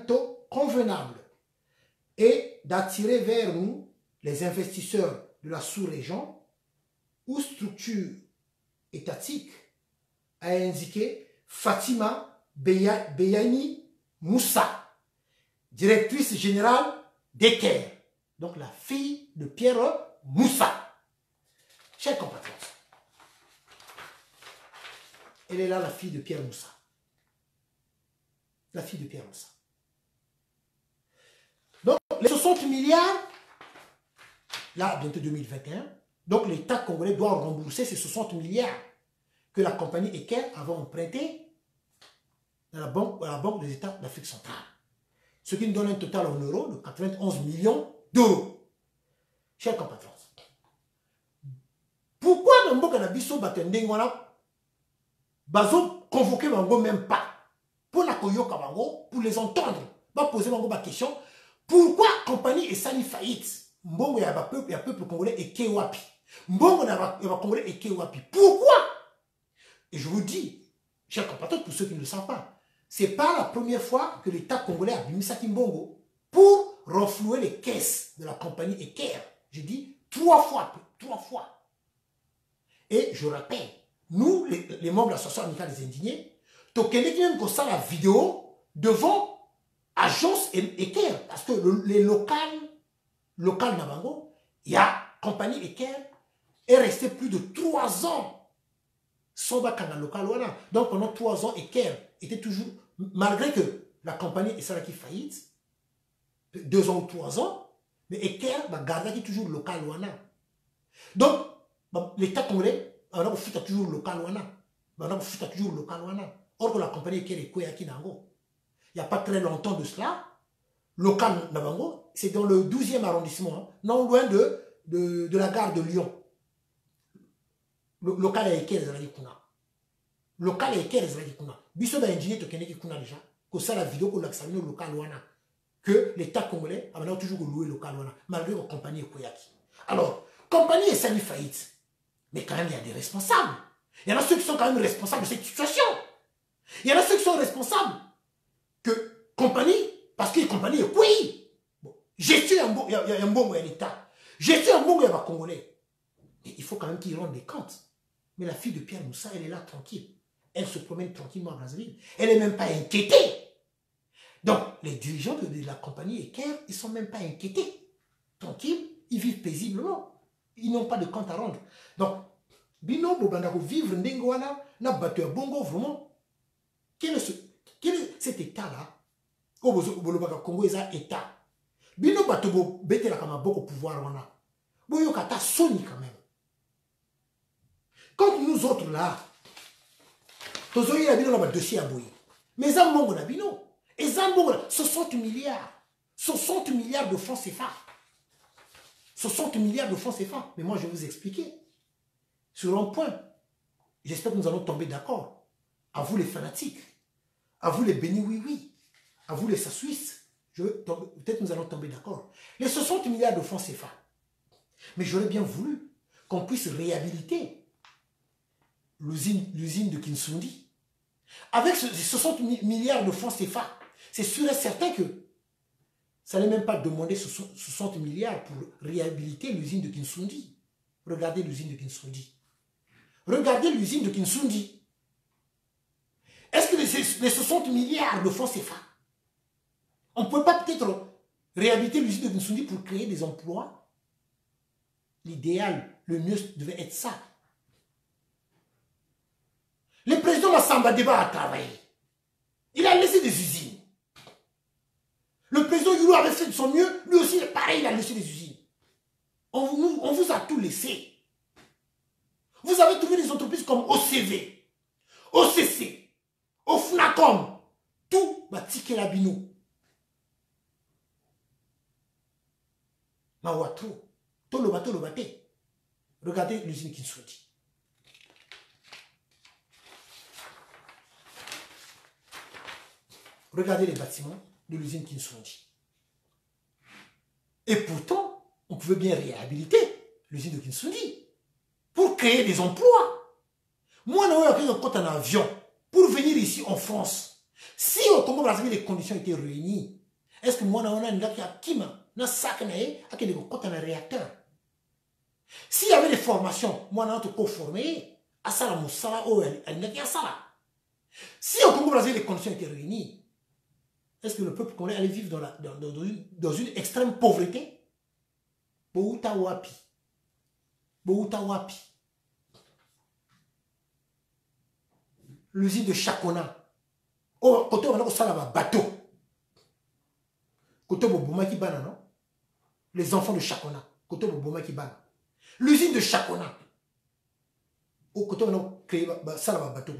taux convenable et d'attirer vers nous les investisseurs de la sous-région ou structures étatiques, a indiqué Fatima Beyani Moussa, directrice générale d'Eker, donc la fille de Pierre Moussa. Chers compatriotes, elle est là, la fille de Pierre Moussa. La fille de Pierre Moussa. Donc, les 60 milliards, là, bientôt 2021, donc l'État congolais doit rembourser ces 60 milliards que la compagnie Eker avait emprunté à la Banque des États d'Afrique centrale. Ce qui nous donne un total en euros de 91 millions d'euros. Chers compatriotes, pourquoi dans le Canabiso Batendengona, Bazo convoqué Bango même pas pour la Koyoka Bango, pour les entendre, va poser Bango ma question, pourquoi compagnie est sali faillite? Mbongo ya peuple congolais et Kewapi. Mbongo ya congolais et Kewapi. Pourquoi? Et je vous dis, chers compatriotes, pour ceux qui ne le savent pas, ce n'est pas la première fois que l'État congolais a bimisa Kimbongo pour renflouer les caisses de la compagnie Eker. Je dis 3 fois. 3 fois. Et je rappelle, nous, les membres de l'association amicale des indignés, Tokende qui même comme ça la vidéo devant agence Eker. Parce que les local Nabango, il y a compagnie Eker est resté plus de 3 ans sans bakana local. Donc pendant 3 ans, Eker était toujours, malgré que la compagnie est qui faillite, 2 ans ou 3 ans, mais Eker va garder toujours local. Donc l'État congolais, on a toujours local. Or que la compagnie Eker est quoi qui nango. Il n'y a pas très longtemps de cela, local Nabango, c'est dans le 12e arrondissement, hein, non loin de la gare de Lyon. Local à Eker ezalaki kuna. Local à Eker ezalaki kuna. Biso ba ingénieur to keneki kuna déjà. Que ça la vidéo qu'on a examiné local wana. Que l'État congolais a toujours loué local wana malgré la compagnie Koyaki. Alors, compagnie est sali faillite. Mais quand même il y a des responsables. Il y en a ceux qui sont quand même responsables de cette situation. Il y en a ceux qui sont responsables que compagnie, parce que la compagnie est quoi? Bon, gestion il y a un bon l'État. Gestion un bon il y a un Congolais. Mais il faut quand même qu'ils rendent des comptes. Mais la fille de Pierre Moussa, elle est là tranquille. Elle se promène tranquillement à Brazzaville. Elle n'est même pas inquiétée. Donc, les dirigeants de la compagnie Eker, ils ne sont même pas inquiétés. Tranquilles, ils vivent paisiblement. Ils n'ont pas de compte à rendre. Donc, Bino Bobandako vivre Ndengwana, n'a battu un bongo vraiment. Quel est cet état-là? Au Congo, il y a un état. Bino Batobo bete la kama boko pouvoir wana. Boyo kata soni quand même. Quand nous autres là, tozoyi la bino na ba dossier à boyi. Mais ça mongo na bino. Et ça mongo 60 milliards. 60 milliards de francs CFA. 60 milliards de francs CFA. Mais moi je vais vous expliquer. Sur un point, j'espère que nous allons tomber d'accord. À vous les fanatiques. À vous les bénis oui. À vous les Suisses. Peut-être nous allons tomber d'accord. Les 60 milliards de francs CFA. Mais j'aurais bien voulu qu'on puisse réhabiliter l'usine de Kinsundi. Avec ces 60 milliards de francs CFA, c'est sûr et certain que ça n'est même pas demander 60 milliards pour réhabiliter l'usine de Kinsundi. Regardez l'usine de Kinsundi. Regardez l'usine de Kinsundi. Est-ce que les 60 milliards de francs CFA, on ne peut pas peut-être réhabiliter l'usine de Kinsundi pour créer des emplois? L'idéal, le mieux devait être ça. Le président Massamba Deba a travaillé. Il a laissé des usines. Le président Youlou avait fait de son mieux. Lui aussi, pareil, il a laissé des usines. On vous a tout laissé. Vous avez trouvé des entreprises comme OCV, OCC, OFNACOM. Tout va tiquer la bino. Mawatro. Tout le bateau. Regardez l'usine Kinsundi. Regardez les bâtiments de l'usine Kinsundi. Et pourtant, on pouvait bien réhabiliter l'usine de Kinsundi pour créer des emplois. Moi, je suis en avion pour venir ici en France. Si au Congo Brazzaville les conditions étaient réunies, est-ce que moi on a un qui a kima, na sac naé, a qui des côté un réacteur. S'il y avait des formations, moi on a tout formé, à ça la moussala ou elle n'a qu'à ça là. Si au Congo Brazzaville les conditions étaient réunies, est-ce que le peuple congolais allait vivre dans une extrême pauvreté? Bouta wapi. Bouta wapi. L'usine de Chakona. Oh, côté on a un bateau. Côté Boboma qui bana, non? Les enfants de Chakona. Côté Boboma qui bana. L'usine de Chakona. Au côté on a créé ça là bateau.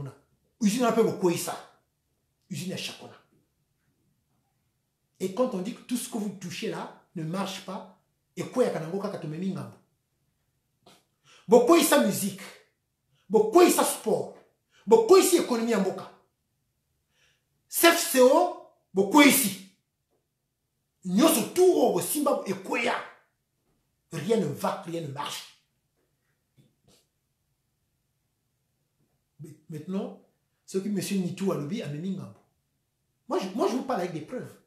Usine un peu beaucoup ça. Usine de Chakona. Et quand on dit que tout ce que vous touchez là ne marche pas, et quoi ya kanango kaka tomemi ngambo. Beaucoup ça musique. Beaucoup ça sport. Beaucoup ici économie en boka. CFCO, beaucoup ici. Nous surtout au Simba et Koya. Rien ne va, rien ne marche. Maintenant, ce que M. Nitou a lobby a mis ngambo. Moi, je vous parle avec des preuves.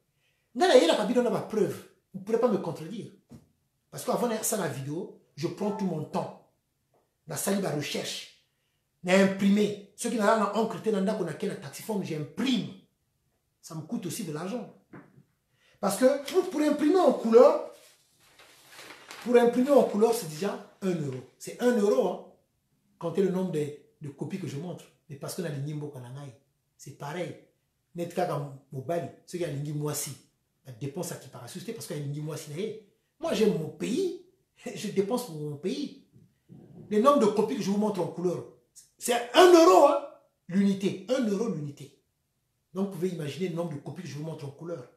N'a pas de preuves. Vous ne pourrez pas me contredire. Parce qu'avant ça, la vidéo, je prends tout mon temps. La salle de recherche. N'a imprimé. Ceux qui n'ont pas encrypté dans la taxiforme, j'imprime. Ça me coûte aussi de l'argent. Parce que pour imprimer en couleur, c'est déjà 1 euro. C'est 1 euro, hein. Comptez le nombre de copies que je montre. Mais parce que dans les Nimbo Kanangai, c'est pareil. Netka comme Mobali, ceux qui ont l'ingui moisi, la dépense à qui parachuté parce qu'il y a l'ingui moisi. Moi, j'aime mon pays. Je dépense pour mon pays. Le nombre de copies que je vous montre en couleur, c'est 1 euro, hein, l'unité. 1 euro l'unité. Donc, vous pouvez imaginer le nombre de copies que je vous montre en couleur,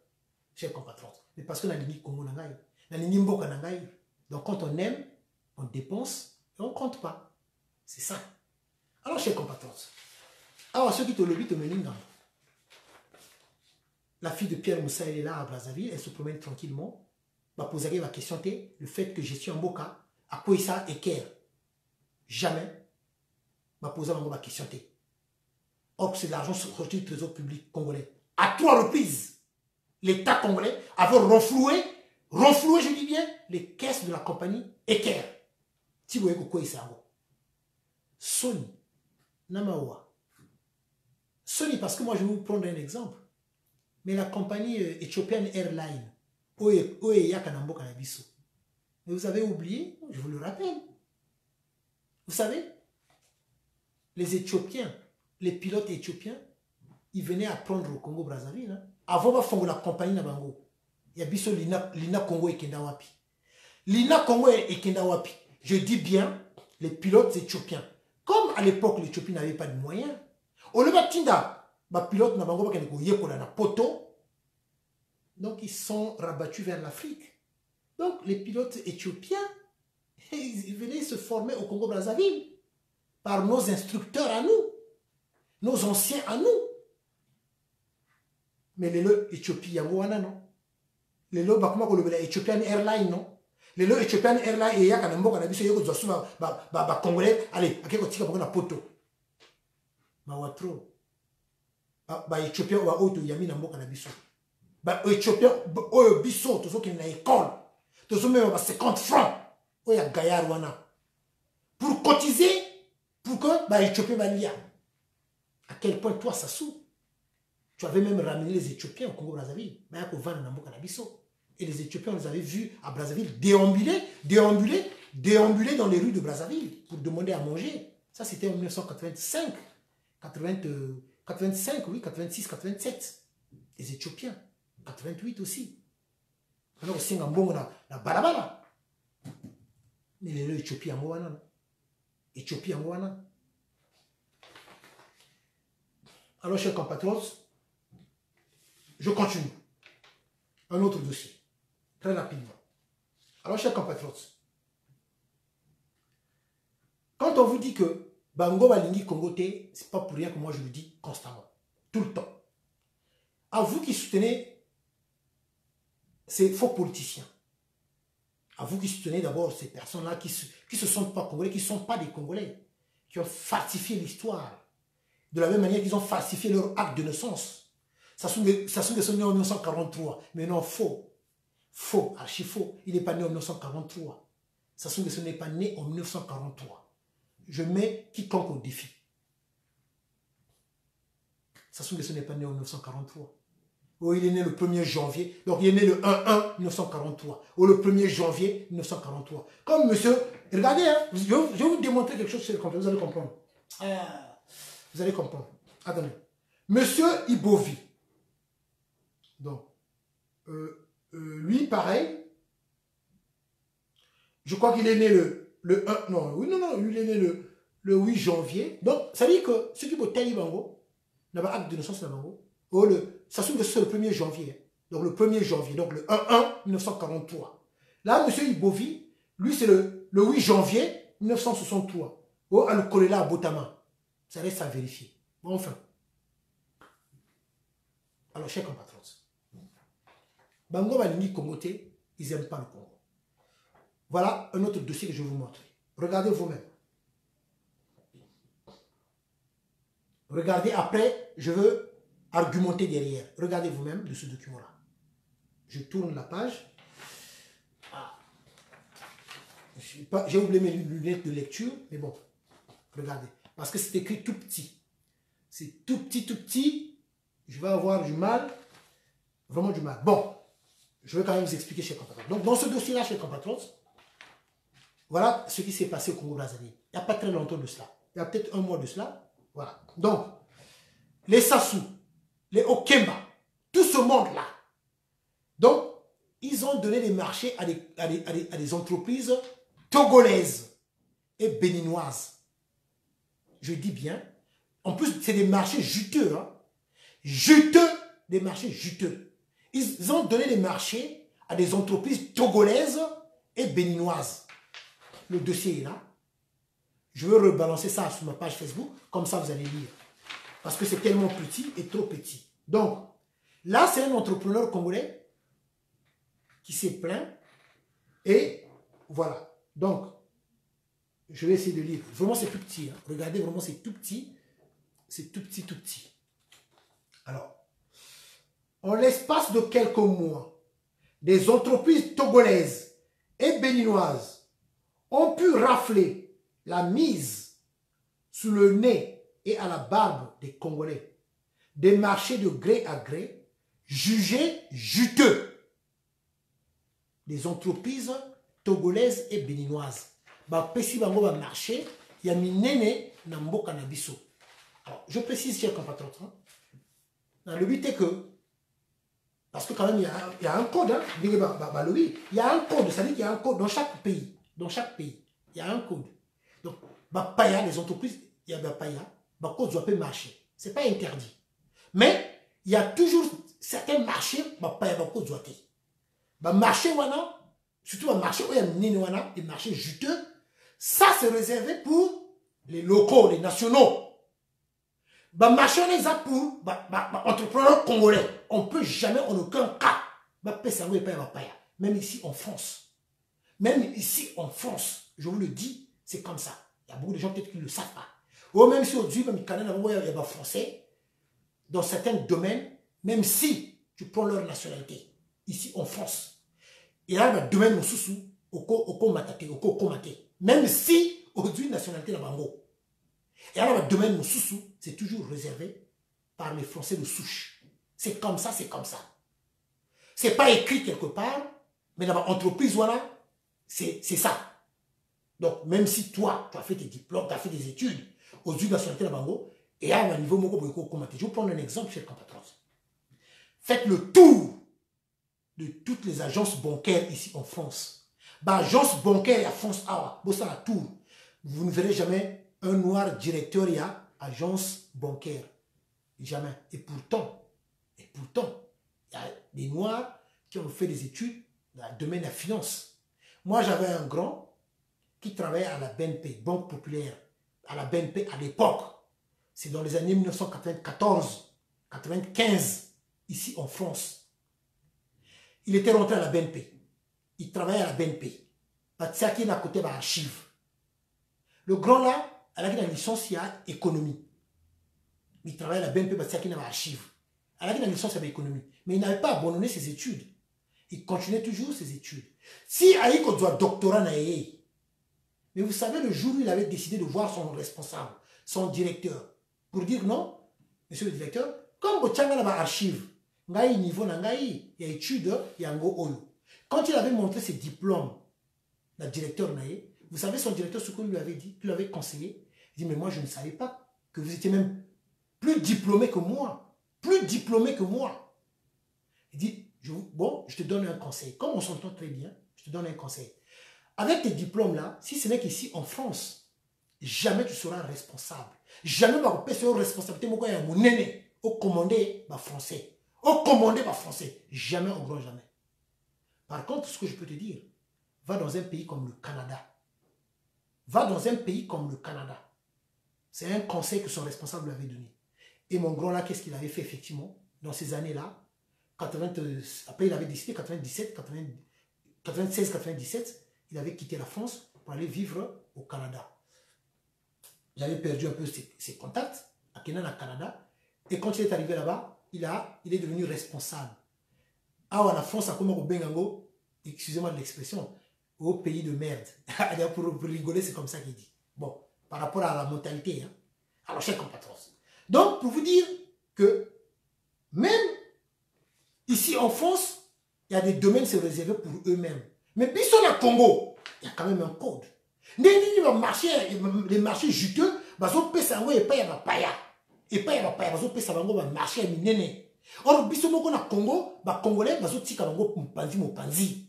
chers compatriotes. Mais parce que dans l'ingui Congo Nangai, dans l'ingui Mbo Kanangai, donc quand on aime, on dépense et on ne compte pas. C'est ça. Alors, chers compatriotes, alors ceux qui te lobby te menent. La fille de Pierre Moussa, elle est là à Brazzaville, elle se promène tranquillement. Va poser la question, le fait que je suis en Boka, à quoi ça équerre? Jamais. Va poser la question. Or, c'est de l'argent sorti du trésor public congolais. À 3 reprises, l'État congolais avait renfloué, je dis bien, les caisses de la compagnie Eker. Si vous voyez quoi ça Sony, Namawa. Sony, parce que moi je vais vous prendre un exemple. Mais la compagnie Ethiopian Airlines, mais vous avez oublié, je vous le rappelle. Vous savez, les Éthiopiens, les pilotes éthiopiens, ils venaient apprendre au Congo Brazzaville. Hein. Avant de faire la compagnie Nabango, il y a biso Lina Congo et Kenda Wapi. Lina Congo et Kenda Wapi. Je dis bien les pilotes éthiopiens. Comme à l'époque l'Éthiopie n'avait pas de moyens, au lieu de Tinda, les pilotes Nabango na poto. Donc ils sont rabattus vers l'Afrique. Donc les pilotes éthiopiens, ils venaient se former au Congo Brazzaville par nos instructeurs à nous, nos anciens à nous. Mais les lots Éthiopie Yangoana non. Les lots Bakuma Kolobela Ethiopian Airlines non. Les lots Ethiopian Airlines et Yakanambo Kanabiso Yoko Zosuma Congolais, allez, à quel côté on a poto. Mawatro. Éthiopien ou auto Yami Nambo Kanabiso. Éthiopien, biso, tous ceux qui ont une école, tous ceux qui ont 50 francs, il y a Gaillard Wana. Pour cotiser, pour que l'Éthiopien va lire. À quel point toi, ça sous. Tu avais même ramené les Éthiopiens au Congo Brazzaville. Et les Éthiopiens, on les avait vus à Brazzaville déambuler dans les rues de Brazzaville pour demander à manger. Ça, c'était en 1985, 85, oui, 86, 87. Les Éthiopiens. 88 aussi. Alors, c'est un bon la balabala. Mais les Éthiopiens en Goana. Éthiopie en Goana. Alors, chers compatriotes, je continue. Un autre dossier. Très rapidement. Alors, chers compatriotes, quand on vous dit que Bango Balingi Congoté, c'est pas pour rien que moi je le dis constamment. Tout le temps. À vous qui soutenez ces faux politiciens, à vous qui soutenez d'abord ces personnes-là qui se sentent pas congolais, qui ne sont pas des Congolais, qui ont falsifié l'histoire, de la même manière qu'ils ont falsifié leur acte de naissance. Sassou Nguesso est né en 1943. Mais non, faux. Faux, archi faux. Il n'est pas né en 1943. Sassou Nguesso n'est pas né en 1943. Je mets quiconque au défi. Sassou Nguesso n'est pas né en 1943. Oh, il est né le 1er janvier. Donc, il est né le 1-1-1943. Ou le 1er janvier 1943. Comme monsieur... Regardez, hein, je vais vous démontrer quelque chose sur le compte. Vous allez comprendre. Vous allez comprendre. Attendez. Monsieur Ibovi. Donc, lui, pareil. Je crois qu'il est né le 1... Non, oui, non, lui, il est né le 8 janvier. Donc, ça veut dire que ceux qui vont tailler Bango, n'a pas acte de naissance de Bango. Oh, ça se trouve que c'est le 1er janvier. Donc, le 1er janvier. Donc, le 1-1-1943. Là, monsieur Ibovi, lui, c'est le 8 janvier 1963. Oh, à le coller là à Botama. Ça reste à vérifier. Bon, enfin. Alors, chers compatriotes, Bango Balingi Komoté, ils n'aiment pas le Congo. Voilà un autre dossier que je vais vous montrer. Regardez vous-même. Regardez, après, je veux argumenter derrière. Regardez vous-même de ce document-là. Je tourne la page. Ah. J'ai oublié mes lunettes de lecture, mais bon, regardez. Parce que c'est écrit tout petit. C'est tout petit, tout petit. Je vais avoir du mal. Vraiment du mal. Bon, je vais quand même vous expliquer, chers compatriotes. Donc, dans ce dossier-là, chers compatriotes, voilà ce qui s'est passé au Congo-Brazzaville. Il n'y a pas très longtemps de cela. Il y a peut-être un mois de cela. Voilà. Donc, les Sassou, les Okemba, tout ce monde-là. Donc, ils ont donné des marchés à des entreprises togolaises et béninoises. Je dis bien. En plus, c'est des marchés juteux. Hein. Juteux, des marchés juteux. Ils ont donné des marchés à des entreprises togolaises et béninoises. Le dossier est là. Je veux rebalancer ça sur ma page Facebook. Comme ça, vous allez lire. Parce que c'est tellement petit et trop petit. Donc, là, c'est un entrepreneur congolais qui s'est plaint. Et voilà. Donc, je vais essayer de lire. Vraiment, c'est tout petit. Hein. Regardez, vraiment, c'est tout petit. C'est tout petit, tout petit. Alors, en l'espace de quelques mois, des entreprises togolaises et béninoises ont pu rafler la mise sous le nez et à la barbe des Congolais des marchés de gré à gré jugés juteux. Des entreprises togolaises et béninoises. Pesi bango va marché, il y a mis nene na mboka na biso. Alors, je précise, chers compatriotes, le but est que, parce que quand même, il y a un code, hein, il y a un code, ça veut dire qu'il y a un code dans chaque pays. Dans chaque pays, il y a un code. Donc, paya, les entreprises, il y a paya, code doit pas marcher. Ce n'est pas interdit. Mais, il y a toujours certains marchés, paya, code doit être. Marché, surtout un marché où il y a des marchés juteux, ça c'est réservé pour les locaux, les nationaux. Marché, on est pour entrepreneurs congolais. On ne peut jamais, en aucun cas, même ici en France. Même ici en France, je vous le dis, c'est comme ça. Il y a beaucoup de gens peut-être qui ne le savent pas. Ou même si aujourd'hui, même il y a des Français, dans certains domaines, même si tu prends leur nationalité, ici en France, il y a un domaine au même si aujourd'hui, nationalité de Bango. Et alors, le domaine Moussoussou, c'est toujours réservé par les Français de souche. C'est comme ça, c'est comme ça. C'est pas écrit quelque part, mais dans l'entreprise, voilà, c'est ça. Donc, même si toi, tu as fait tes diplômes, tu as fait des études aux yeux de la nationalité de Bango, et à un niveau, je vais vous prendre un exemple, chers compatriotes. Faites le tour de toutes les agences bancaires ici en France. Agence bancaire à France, la tour. Vous ne verrez jamais un noir directeur et agence bancaire. Jamais. Et pourtant, il y a des noirs qui ont fait des études dans le domaine de la finance. Moi, j'avais un grand qui travaillait à la BNP, Banque Populaire, à la BNP à l'époque. C'est dans les années 1994, 95, ici en France. Il était rentré à la BNP. Il travaillait à la BNP. Patiaki n'a côté d'archives. Le grand là, elle a une licence, il y a économie. Il travaille à la BNP Patiaki n'a archives. Elle a une licence d'économie. Mais il n'avait pas abandonné ses études. Il continuait toujours ses études. Si Aïko doit doctorat naïe, mais vous savez, le jour où il avait décidé de voir son responsable, son directeur, pour dire non, monsieur le directeur, comme Bochanga n'a pas archive, ngai niveau nangai, il y a études, il y a ngo olo. Quand il avait montré ses diplômes, le directeur naïe, vous savez son directeur ce qu'il lui avait dit, qu'il lui avait conseillé, il dit mais moi je ne savais pas que vous étiez même plus diplômé que moi, plus diplômé que moi. Il dit bon, je te donne un conseil, comme on s'entend très bien, je te donne un conseil. Avec tes diplômes-là, si ce n'est qu'ici en France, jamais tu seras responsable. Jamais tu seras responsabilité mon néné au commandé français. Au commandé français. Jamais, au grand jamais. Par contre, ce que je peux te dire, va dans un pays comme le Canada. Va dans un pays comme le Canada. C'est un conseil que son responsable lui avait donné. Et mon grand là, qu'est-ce qu'il avait fait effectivement dans ces années-là? Après, il avait décidé 96, 97. Il avait quitté la France pour aller vivre au Canada. Il avait perdu un peu ses contacts à Kenan, au Canada. Et quand il est arrivé là-bas, il est devenu responsable. Ah, la France a commencé au Bengango, excusez-moi de l'expression, au pays de merde. pour rigoler, c'est comme ça qu'il dit. Bon, par rapport à la mentalité. Hein. Alors, chers compatriotes. Donc, pour vous dire que même ici en France, il y a des domaines qui sont réservés pour eux-mêmes. Mais puis sur le Congo, il y a quand même un code. Les marchés juteux, ils ont payé ça, et pas y a paya. Et pas y a paya, ils ont payé ça, marché minéné. Or, biso moko na Congo, les Congolais, ils ont tika bango panzi.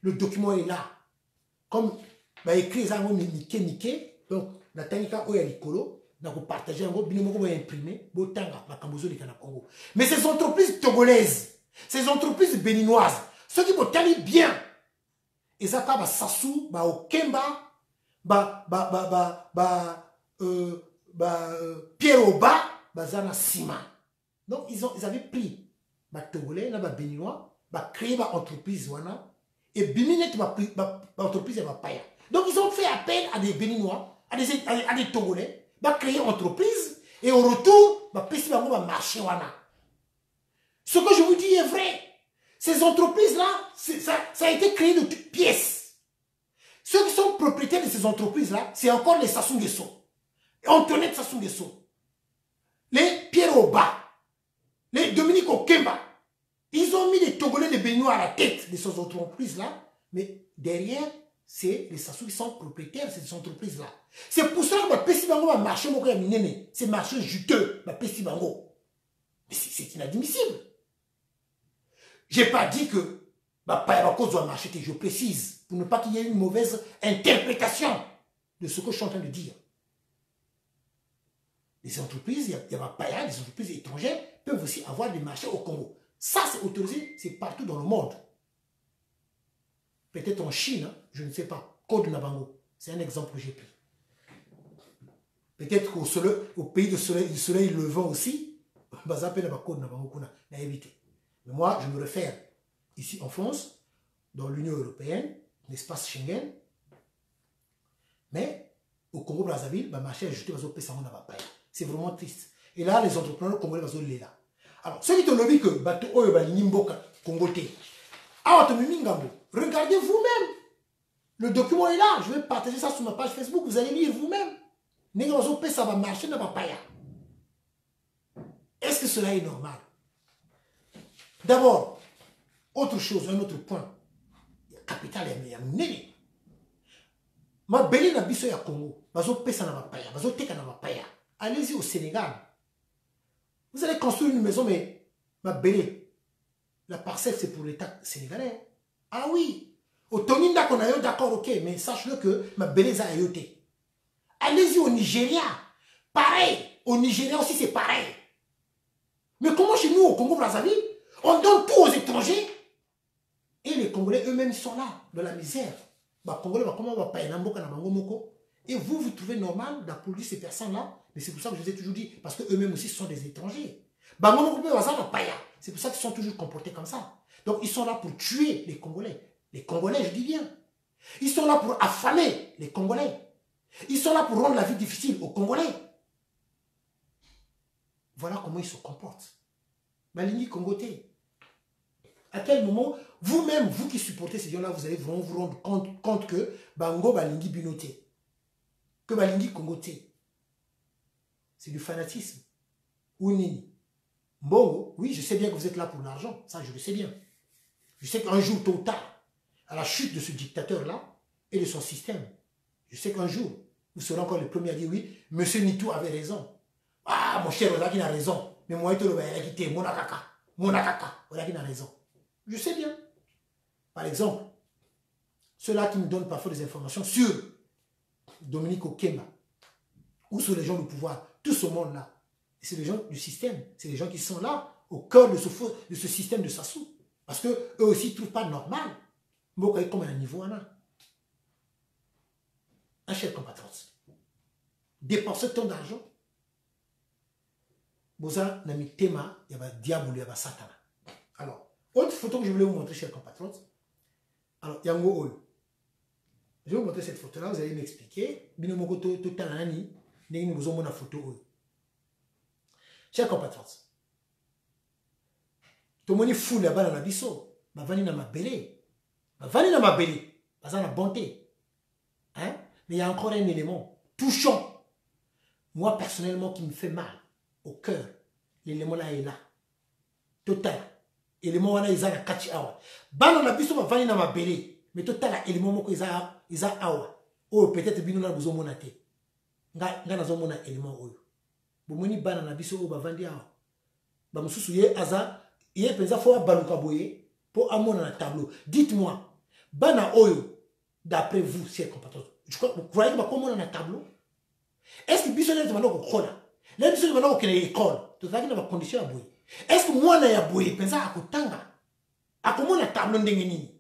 Le document est là. Comme écrit ça, Nike. Donc, la tanika oya likolo, na ko partager ngo bino moko ba imprimer, botanga ba kambozo lika na Congo. Mais ces entreprises togolaises, ces entreprises béninoises, ceux qui vont tellement bien. Et ça, bah, Sassou, bah, Okemba, Pierre Oba, bah, Zana Sima. Donc, ils avaient pris, bah, Togolais, bah, Béninois, bah, créé, bah, entreprise, voilà. Et Biminet, bah, entreprise, bah, Paya. Donc, ils ont fait appel à des Béninois, à des Togolais, bah, créer entreprise, et au retour, bah, Pessi, bah, marché, voilà. Ce que je vous dis est vrai. Ces entreprises-là, ça a été créé de toutes pièces. Ceux qui sont propriétaires de ces entreprises-là, c'est encore les Sassou Nguesso. Antoinette Sassou Nguesso. Les Pierre Oba. Les Dominique Okemba. Ils ont mis les Togolais de Béninois à la tête de ces entreprises-là. Mais derrière, c'est les Sassou qui sont propriétaires de ces entreprises-là. C'est pour ça que Pessi Bango va marcher, c'est marché juteux, Pessi Bango. Mais c'est inadmissible. Je n'ai pas dit que Payabako doit marcher, je précise, pour ne pas qu'il y ait une mauvaise interprétation de ce que je suis en train de dire. Les entreprises, il y a Paya, les entreprises étrangères peuvent aussi avoir des marchés au Congo. Ça, c'est autorisé, c'est partout dans le monde. Peut-être en Chine, hein, je ne sais pas. Code Nabango, c'est un exemple que j'ai pris. Peut-être qu'au pays du soleil levant aussi, Code Nabango qu'on a évité. Mais moi, je me réfère ici en France, dans l'Union européenne, l'espace Schengen, mais au Congo-Brazzaville, le marché ajouté va se payer. C'est vraiment triste. Et là, les entrepreneurs congolais vont se là. Alors, ceux qui te lobby que bateau oyo ba nimboka congoté. Regardez vous-même. Le document est là. Je vais partager ça sur ma page Facebook. Vous allez lire vous-même. Ça va marcher, ne va pas. Est-ce que cela est normal? D'abord, autre chose, un autre point. Il y a capital, il y a nene. Ma belle na biso ya Congo, bazo pesa na mapaya, bazo teka na mapaya. Allez-y au Sénégal. Vous allez construire une maison, mais ma belle, la parcelle c'est pour l'État sénégalais. Ah oui. Au Toninda qu'on a eu, d'accord, ok, mais sache-le que ma belle a ayoté. Allez-y au Nigeria. Pareil. Au Nigeria aussi c'est pareil. Mais comment chez nous au Congo-Brazzaville, on donne tout aux étrangers et les Congolais eux-mêmes sont là, dans la misère. Et vous, vous trouvez normal d'applaudir ces personnes-là? Mais c'est pour ça que je vous ai toujours dit, parce qu'eux-mêmes aussi sont des étrangers. C'est pour ça qu'ils sont toujours comportés comme ça. Donc ils sont là pour tuer les Congolais. Les Congolais, je dis bien. Ils sont là pour affamer les Congolais. Ils sont là pour rendre la vie difficile aux Congolais. Voilà comment ils se comportent. Balingi Congoté. À quel moment, vous-même, vous qui supportez ces gens-là, vous allez vraiment vous rendre compte que Bango Balingi Binoté, que Balingi Congoté, c'est du fanatisme. Ou nini. Bon, oui, je sais bien que vous êtes là pour l'argent, ça je le sais bien. Je sais qu'un jour, tôt ou tard, à la chute de ce dictateur-là et de son système, je sais qu'un jour, vous serez encore les premiers à dire oui, monsieur Nitou avait raison. Ah, mon cher Olaki a raison. Mais moi, il a quitté, mon akaka, Olaki a raison. Je sais bien. Par exemple, ceux-là qui me donnent parfois des informations sur Dominique Okemba ou sur les gens du pouvoir, tout ce monde-là, c'est les gens du système, c'est les gens qui sont là, au cœur de ce système de Sassou. Parce qu'eux aussi ne trouvent pas normal. Moi, comme à un niveau, un cher compatriote, dépenser tant d'argent, Boza n'a mis Tema, il y a diable, il y a Satan. Alors, autre photo que je voulais vous montrer, chers compatriotes. Alors, Yango Oyo. Je vais vous montrer cette photo-là, vous allez m'expliquer. Binomoko Totanani, nous vous avons une photo Oyo. Chers compatriotes, tout le monde est fou là-bas dans la bisso. Ma vanille n'a ma belé. Ma vanille n'a ma belé. Pas la bonté. Hein? Mais il y a encore un élément touchant. Moi, personnellement, qui me fait mal au cœur. L'élément là est là. Total. L'élément là, il a la kachi awa. Ban dans la bisso, ma vanille n'a ma belé. Mais total, l'élément moko, il a awa. Oh, peut-être bino na besoin monate. Nga na zo mona élément oyo. Bomoni ban dans la bisso, oh, ba vandi awa. Ba mususu ye aza. Il y a des fois baluka boye pour amener un tableau. Dites-moi, bana oyo, d'après vous, chers compatriotes, vous croyez que comment on a un tableau? Est-ce que bisonnet de manoko kola? Les bisonnet de manoko qui est l'école, tout ça qui n'a pas condition à boye. Est-ce que moi na boye pensa à kotanga? À comment un tableau ndengeni?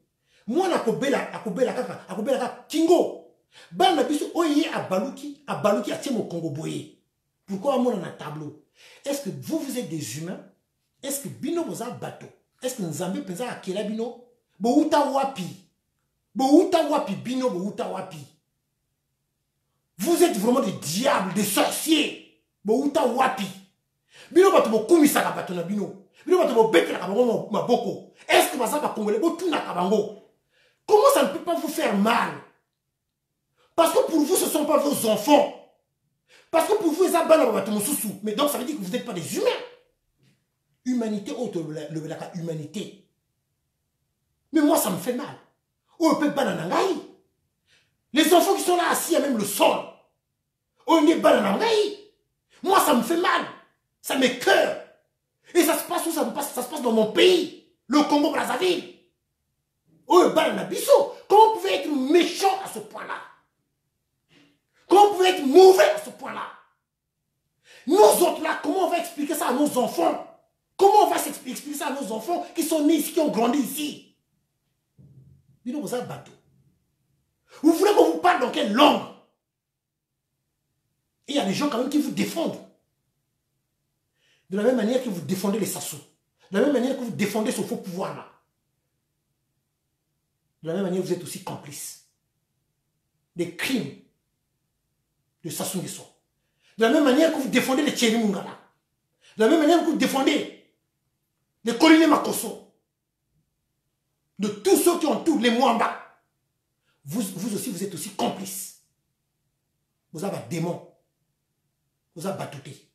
Moi na kobela kaka kingo. Bana biso oye à baluki à tiens au Congo boye. Pourquoi on a un tableau? Est-ce que vous êtes des humains? Est-ce que bino boza bateau? Est-ce que Nzambe pensa à kela bino? Bouta wapi? Bouta wapi bino bouta wapi? Vous êtes vraiment des diables, des sorciers. Bouta wapi? Bino bato bo kumisa ka bato na bino. Bino bato bo betela ka bango maboko. Est-ce que baza ba congolais bo tuna ka bango? Comment ça ne peut pas vous faire mal? Parce que pour vous ce ne sont pas vos enfants. Parce que pour vous ils abana bato mosusu. Mais donc ça veut dire que vous n'êtes pas des humains. Humanité, autre le humanité. Mais moi, ça me fait mal. Oh, peut bananangaï. Les enfants qui sont là assis à même le sol. Oh, il n'est bananangaï. Moi, ça me fait mal. Ça m'écoeure. Et ça se passe où ça se passe dans mon pays. Le Congo-Brazzaville. Oh, bananabisso. Comment vous pouvez être méchant à ce point-là? Comment vous pouvez être mauvais à ce point-là? Nous autres là, comment on va expliquer ça à nos enfants? Comment on va expliquer ça à nos enfants qui sont nés ici, qui ont grandi ici? Dis-nous, vous êtes bateau. Vous voulez qu'on vous parle dans quelle langue? Et il y a des gens quand même qui vous défendent. De la même manière que vous défendez les Sassou. De la même manière que vous défendez ce faux pouvoir-là. De la même manière, vous êtes aussi complices des crimes de Sassou Nguesso. De la même manière que vous défendez les Thierry Mungala. De la même manière que vous défendez les Colline Makosso, de tous ceux qui ont tout, les Mwamba, vous aussi, vous êtes aussi complices. Vous avez un démon. Vous avez batouté.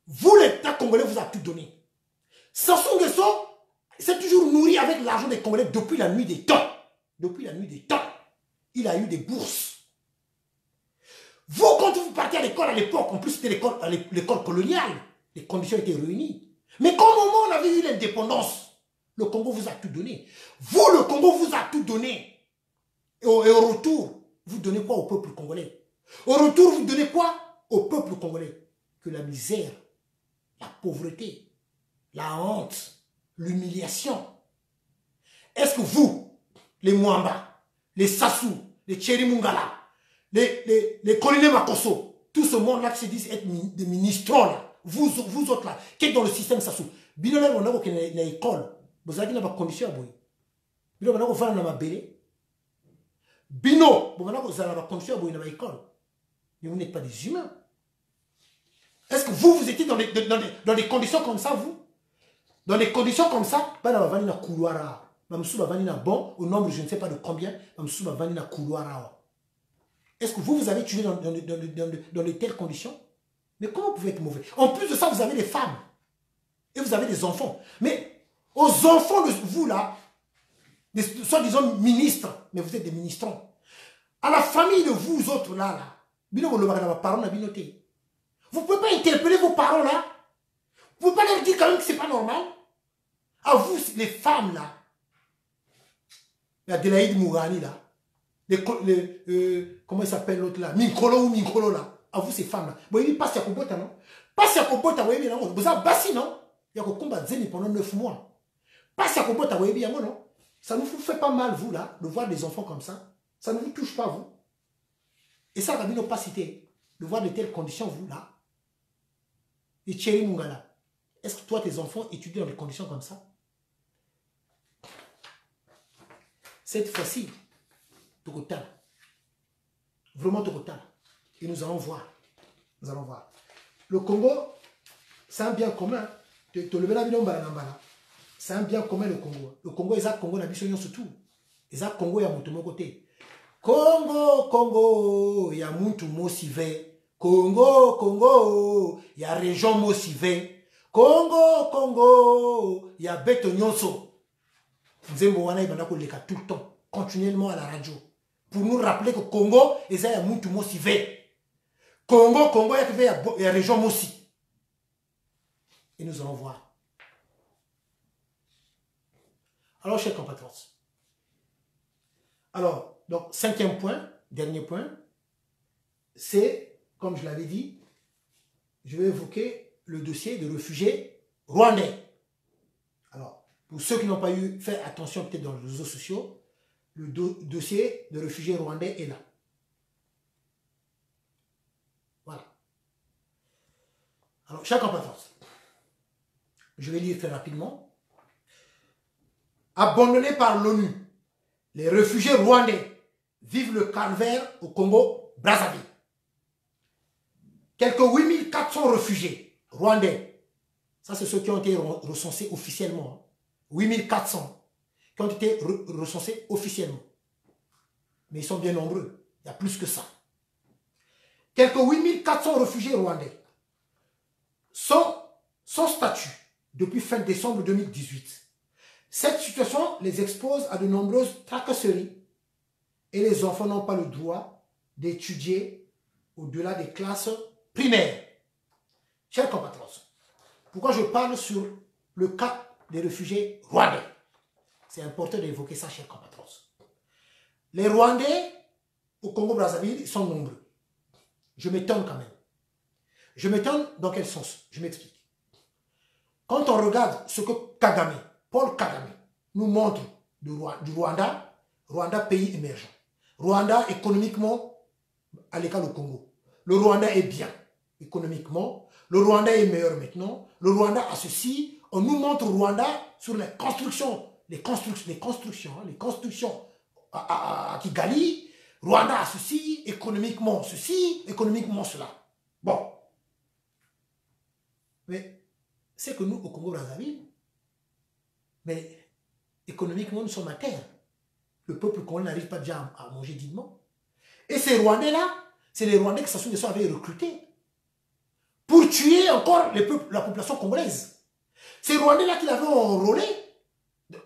Vous, l'État congolais, vous a tout donné. Sassou Nguesso s'est toujours nourri avec l'argent des Congolais depuis la nuit des temps. Depuis la nuit des temps. Il a eu des bourses. Vous, quand vous partez à l'école à l'époque, en plus c'était l'école coloniale, les conditions étaient réunies. Mais quand au moment où on avait eu l'indépendance, le Congo vous a tout donné. Vous, le Congo vous a tout donné. Et au retour, vous donnez quoi au peuple congolais? Au retour, vous donnez quoi au peuple congolais? Que la misère, la pauvreté, la honte, l'humiliation. Est-ce que vous, les Mwamba, les Sassou, les Thierry Mungala, les Colline Makosso, tout ce monde-là qui se disent être des ministres, là, vous autres là, qui êtes dans le système Sassou, Bilonel, on a une école, vous avez une condition à boire. Bino bana ko fana na mabele. Bino, bana ko zala ba condition boy na ba école. Mais vous n'êtes pas des humains. Est-ce que vous étiez dans des conditions comme ça, vous? Dans des conditions comme ça, bana ba vani na couloir. Mamsou ba vani na bon au nombre je ne sais pas de combien, mamsou ba vani na couloir. Est-ce que vous avez tué dans de telles conditions? Mais comment vous pouvez être mauvais? En plus de ça, vous avez des femmes. Et vous avez des enfants. Mais aux enfants de vous là, des soi-disant ministres, mais vous êtes des ministrants. À la famille de vous autres là, vous ne pouvez pas interpeller vos parents là. Vous ne pouvez pas leur dire quand même que ce n'est pas normal. À vous, les femmes là, la Delaïde Mourani là, comment il s'appelle l'autre là, Minkolo là, à vous ces femmes là. Vous voyez, passe à Kobota non? Passe à Kobota, vous voyez, vous avez bassi non? Il y a que combat Zeni pendant 9 mois. Passe à Kobota, vous voyez bien, non? Ça ne vous fait pas mal, vous, là, de voir des enfants comme ça. Ça ne vous touche pas, vous. Et ça, Rabbi n'a pas cité. De voir de telles conditions, vous, là. Et Thierry Mungala. Est-ce que toi, tes enfants étudient dans des conditions comme ça? Cette fois-ci, Tokotal. Vraiment Tokotal. Et nous allons voir. Nous allons voir. Le Congo, c'est un bien commun. C'est un bien commun, le Congo. Le Congo, ils ont Congo, surtout. Ils ont Congo, il y a mon côté. Congo, il y a mon Mosive. Congo, il y a région Mosive. Congo, il y a Beto Nyonso. Nzembo wana ibanda ko leka tout le temps, continuellement à la radio. Pour nous rappeler que Congo, il y a mon Mosive. Congo, il y a région Mosi. Et nous allons voir. Alors, chers compatriotes. Alors, donc, 5e point, dernier point, c'est, comme je l'avais dit, je vais évoquer le dossier de réfugiés rwandais. Alors, pour ceux qui n'ont pas eu fait attention peut-être dans les réseaux sociaux, le dossier de réfugiés rwandais est là. Voilà. Alors, chers compatriotes, je vais lire très rapidement. Abandonnés par l'ONU, les réfugiés rwandais vivent le calvaire au Congo, Brazzaville. Quelques 8400 réfugiés rwandais, ça c'est ceux qui ont été recensés officiellement, 8400 qui ont été recensés officiellement. Mais ils sont bien nombreux, il y a plus que ça. Quelques 8400 réfugiés rwandais sont sans statut depuis fin décembre 2018. Cette situation les expose à de nombreuses tracasseries et les enfants n'ont pas le droit d'étudier au-delà des classes primaires. Chers compatriotes, pourquoi je parle sur le cas des réfugiés rwandais? C'est important d'évoquer ça, chers compatriotes. Les Rwandais au Congo-Brazzaville sont nombreux. Je m'étonne quand même. Je m'étonne dans quel sens? Je m'explique. Quand on regarde ce que Paul Kagame nous montre du Rwanda, Rwanda pays émergent. Rwanda économiquement à l'écart du Congo. Le Rwanda est bien économiquement. Le Rwanda est meilleur maintenant. Le Rwanda a ceci. On nous montre Rwanda sur les constructions à Kigali. Rwanda a ceci, économiquement cela. Bon. Mais c'est que nous, au Congo-Brazzaville, mais économiquement, nous sommes à terre. Le peuple congolais n'arrive pas déjà à manger dignement. Et ces Rwandais-là, c'est les Rwandais que Sassou Nguesso avait recrutés pour tuer encore la population congolaise. Ces Rwandais-là qu'il avait enrôlé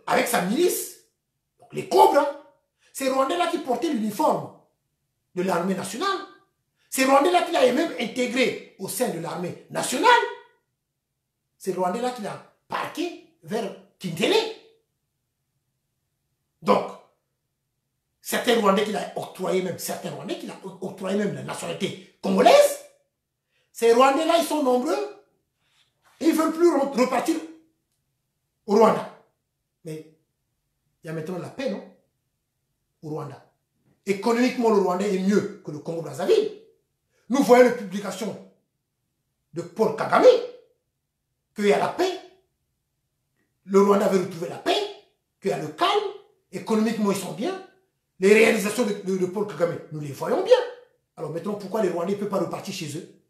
avec sa milice, donc les Cobras, ces Rwandais-là qui portaient l'uniforme de l'armée nationale, ces Rwandais-là qu'il a même intégré au sein de l'armée nationale, ces Rwandais-là qu'il a parqué vers Kintele. Donc, certains Rwandais qu'il a octroyé même, la nationalité congolaise, ces Rwandais-là, ils sont nombreux, et ils ne veulent plus repartir au Rwanda. Mais il y a maintenant la paix, non? Au Rwanda. Économiquement, le Rwanda est mieux que le Congo-Brazzaville. Nous voyons les publications de Paul Kagame, qu'il y a la paix, le Rwanda veut retrouver la paix, qu'il y a le calme, Économiquement, ils sont bien. Les réalisations de Paul Kagame, nous les voyons bien. Alors maintenant, pourquoi les Rwandais ne peuvent pas repartir chez eux?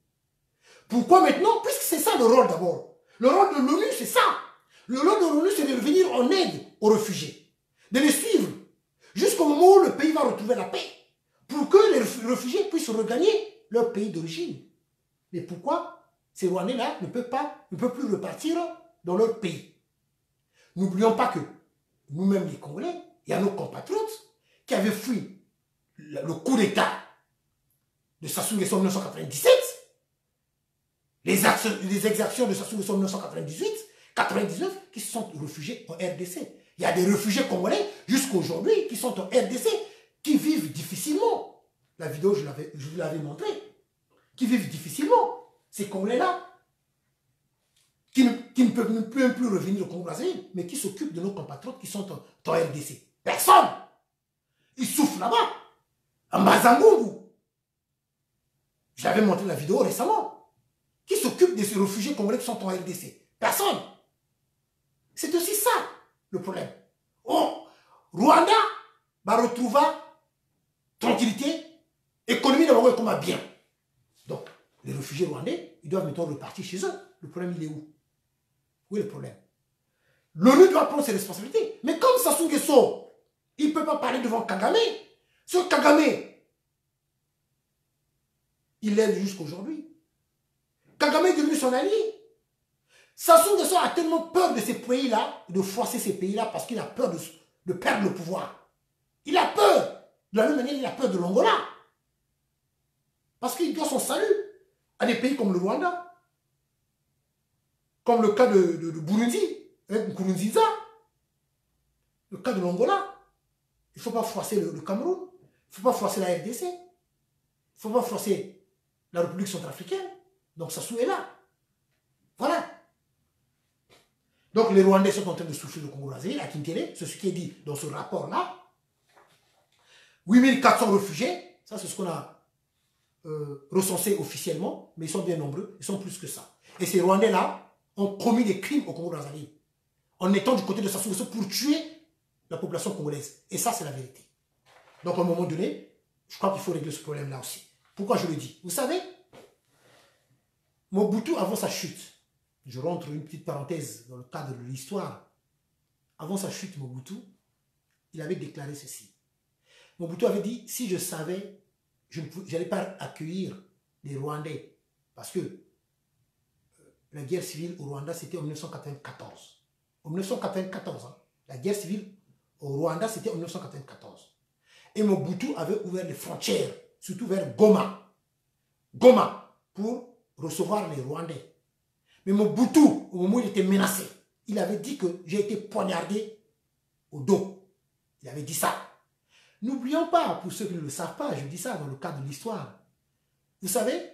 Pourquoi maintenant? Puisque c'est ça le rôle d'abord. Le rôle de l'ONU, c'est ça. Le rôle de l'ONU, c'est de venir en aide aux réfugiés. De les suivre jusqu'au moment où le pays va retrouver la paix. Pour que les réfugiés puissent regagner leur pays d'origine. Mais pourquoi ces Rwandais-là ne peuvent plus repartir dans leur pays? N'oublions pas que nous-mêmes les Congolais, il y a nos compatriotes qui avaient fui le coup d'État de Sassou Nguesso en 1997, les exactions de Sassou Nguesso en 1998, 99, qui se sont réfugiés en RDC. Il y a des réfugiés congolais jusqu'à aujourd'hui qui sont en RDC, qui vivent difficilement. La vidéo, je vous l'avais montré. Qui vivent difficilement. Ces Congolais-là, qui ne peuvent même plus revenir au Congo-Brazzaville, mais qui s'occupent de nos compatriotes qui sont en RDC. Personne. Ils souffrent là-bas. À Mazangungu. Je l'avais montré la vidéo récemment. Qui s'occupe de ces réfugiés congolais qui sont en RDC? Personne. C'est aussi ça le problème. Oh, Rwanda va retrouver tranquillité, économie d'abord comme bien. Donc, les réfugiés rwandais, ils doivent maintenant repartir chez eux. Le problème, il est où? Où est le problème? L'ONU doit prendre ses responsabilités. Mais comme Sassou Nguesso, il ne peut pas parler devant Kagame. Ce Kagame, il l'aide jusqu'à aujourd'hui. Kagame est devenu son allié. Sassou Nguesso a tellement peur de ces pays-là, de froisser ces pays-là, parce qu'il a peur de perdre le pouvoir. Il a peur. De la même manière, il a peur de l'Angola. Parce qu'il doit son salut à des pays comme le Rwanda. Comme le cas de Burundi, avec Nkurunziza. Le cas de l'Angola. Il ne faut pas froisser le Cameroun. Il ne faut pas froisser la RDC. Il ne faut pas froisser la République centrafricaine. Donc Sassou est là. Voilà. Donc les Rwandais sont en train de souffrir le Congo-Brazzaville à Kinshasa. C'est ce qui est dit dans ce rapport-là. 8400 réfugiés. Ça, c'est ce qu'on a recensé officiellement. Mais ils sont bien nombreux. Ils sont plus que ça. Et ces Rwandais-là ont commis des crimes au Congo-Brazzaville. En étant du côté de Sassou Nguesso pour tuer la population congolaise. Et ça, c'est la vérité. Donc, à un moment donné, je crois qu'il faut régler ce problème-là aussi. Pourquoi je le dis? Vous savez, Mobutu, avant sa chute, je rentre une petite parenthèse dans le cadre de l'histoire. Avant sa chute, Mobutu, il avait déclaré ceci. Mobutu avait dit, si je savais, je n'allais pas accueillir les Rwandais. Parce que la guerre civile au Rwanda, c'était en 1994. En 1994, hein, la guerre civile au Rwanda, c'était en 1994. Et Mobutu avait ouvert les frontières, surtout vers Goma. Goma, pour recevoir les Rwandais. Mais Mobutu, au moment où il était menacé, il avait dit que j'ai été poignardé au dos. Il avait dit ça. N'oublions pas, pour ceux qui ne le savent pas, je dis ça dans le cadre de l'histoire. Vous savez,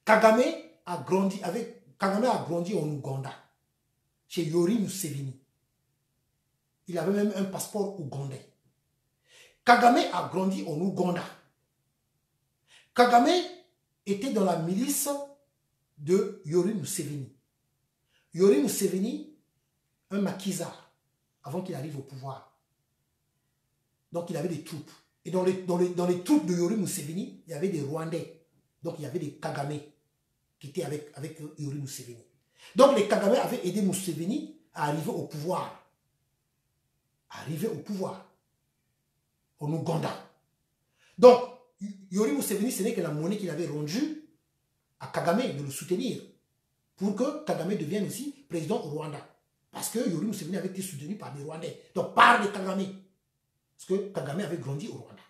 Kagame a grandi en Ouganda, chez Yoweri Museveni. Il avait même un passeport ougandais. Kagame a grandi en Ouganda. Kagame était dans la milice de Yoweri Museveni. Yoweri Museveni, un maquisard, avant qu'il arrive au pouvoir. Donc il avait des troupes. Et dans les troupes de Yoweri Museveni, il y avait des Rwandais. Donc il y avait des Kagame qui étaient avec Yoweri Museveni. Donc les Kagame avaient aidé Museveni à arriver au pouvoir. En Ouganda. Donc, Yoweri Museveni, ce n'est que la monnaie qu'il avait rendue à Kagame de le soutenir pour que Kagame devienne aussi président au Rwanda. Parce que Yoweri Museveni avait été soutenu par des Rwandais. Donc, par les Kagame. Parce que Kagame avait grandi au Rwanda.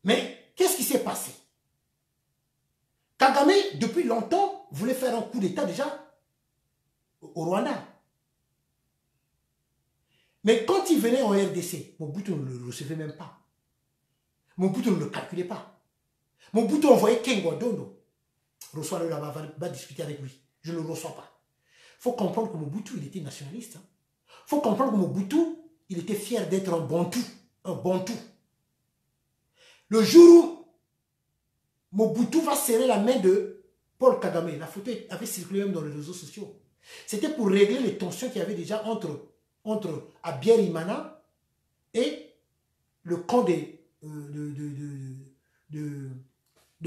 Mais, qu'est-ce qui s'est passé? Kagame, depuis longtemps, voulait faire un coup d'État déjà au Rwanda. Mais quand il venait en RDC, Mobutu ne le recevait même pas. Mobutu ne le calculait pas. Mobutu envoyait Kengo Dondo. Reçois-le là-bas, va discuter avec lui. Je ne le reçois pas. Il faut comprendre que Mobutu, il était nationaliste. Il faut comprendre que Mobutu, il était fier d'être un Bantou. Un Bantou. Le jour où Mobutu va serrer la main de Paul Kagame, la photo avait circulé même dans les réseaux sociaux. C'était pour régler les tensions qu'il y avait déjà entre entre Abiyarimana et le camp de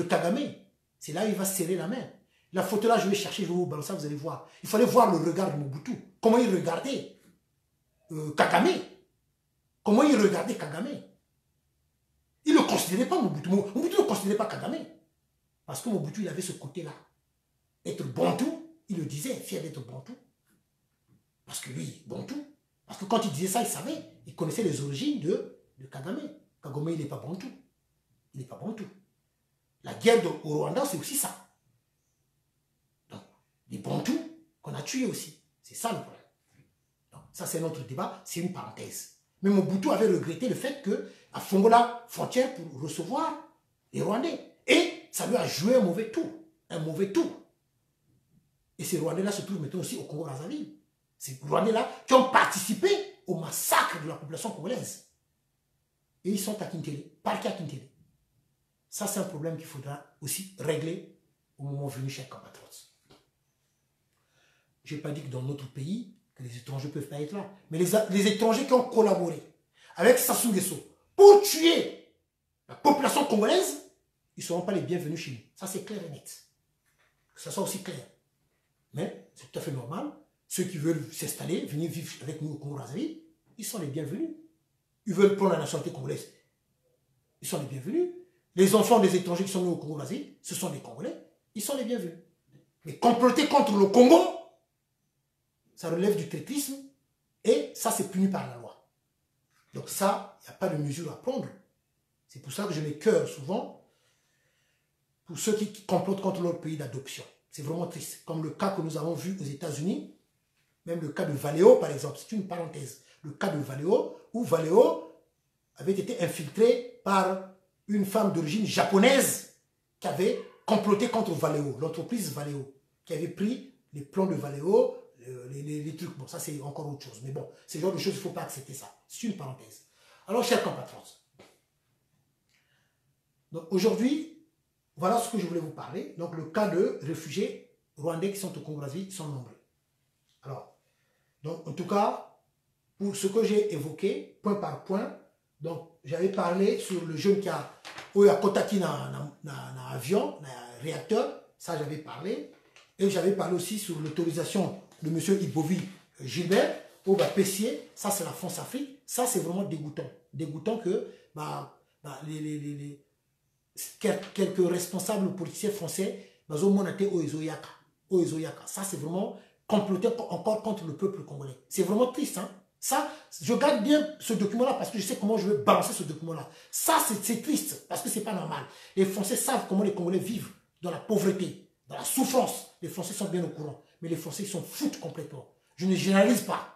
Kagame. C'est là où il va serrer la main. La photo là, je vais chercher, je vais vous balancer, vous allez voir. Il fallait voir le regard de Mobutu. Comment il regardait Kagame. Comment il regardait Kagame. Il ne considérait pas Mobutu. Mobutu ne considérait pas Kagame. Parce que Mobutu, il avait ce côté-là. Être Bantou, il le disait, fier d'être Bantou. Parce que lui, Bantou. Parce que quand il disait ça, il savait. Il connaissait les origines de Kagame. Kagame, il n'est pas Bantou. Il n'est pas Bantou. La guerre au Rwanda, c'est aussi ça. Donc, les Bantous qu'on a tués aussi. C'est ça le problème. Donc, ça, c'est notre débat. C'est une parenthèse. Mais Mobutu avait regretté le fait qu'à Fongola, frontière pour recevoir les Rwandais. Et ça lui a joué un mauvais tour. Un mauvais tour. Et ces Rwandais-là se trouvent maintenant aussi au Congo-Brazzaville. Ces Rwandais-là qui ont participé au massacre de la population congolaise. Et ils sont à Kintélé, parqués à Kintélé. Ça, c'est un problème qu'il faudra aussi régler au moment venu, chers compatriotes. Je n'ai pas dit que dans notre pays, que les étrangers ne peuvent pas être là. Mais les étrangers qui ont collaboré avec Sassou Nguesso pour tuer la population congolaise, ils ne seront pas les bienvenus chez nous. Ça, c'est clair et net. Que ça soit aussi clair. Mais c'est tout à fait normal. Ceux qui veulent s'installer, venir vivre avec nous au Congo-Brazzaville, ils sont les bienvenus. Ils veulent prendre la nationalité congolaise. Ils sont les bienvenus. Les enfants des étrangers qui sont venus au Congo-Brazzaville, ce sont des Congolais. Ils sont les bienvenus. Mais comploter contre le Congo, ça relève du traîtrisme et ça, c'est puni par la loi. Donc ça, il n'y a pas de mesure à prendre. C'est pour ça que je m'écœure souvent pour ceux qui complotent contre leur pays d'adoption. C'est vraiment triste. Comme le cas que nous avons vu aux États-Unis, même le cas de Valéo, par exemple. C'est une parenthèse. Le cas de Valéo, où Valéo avait été infiltré par une femme d'origine japonaise qui avait comploté contre Valéo, l'entreprise Valéo, qui avait pris les plans de Valéo, les trucs. Bon, ça c'est encore autre chose. Mais bon, ce genre de choses, il ne faut pas accepter ça. C'est une parenthèse. Alors, chers compatriotes, donc aujourd'hui, voilà ce que je voulais vous parler. Donc, le cas de réfugiés rwandais qui sont au Congo-Brazzaville sont nombreux. Alors, donc, en tout cas, pour ce que j'ai évoqué, point par point, donc, j'avais parlé sur le jeune qui a Kotaki dans avion, dans un réacteur, ça j'avais parlé. Et j'avais parlé aussi sur l'autorisation de M. Ibovi Gilbert, au Pessier, ça c'est la France-Afrique, ça c'est vraiment dégoûtant. Dégoûtant que quelques responsables politiciens français, ça c'est vraiment comploter encore contre le peuple congolais. C'est vraiment triste, hein. Ça, je garde bien ce document-là parce que je sais comment je vais balancer ce document-là. Ça, c'est triste parce que c'est pas normal. Les Français savent comment les Congolais vivent dans la pauvreté, dans la souffrance. Les Français sont bien au courant. Mais les Français, ils s'en foutent complètement. Je ne généralise pas.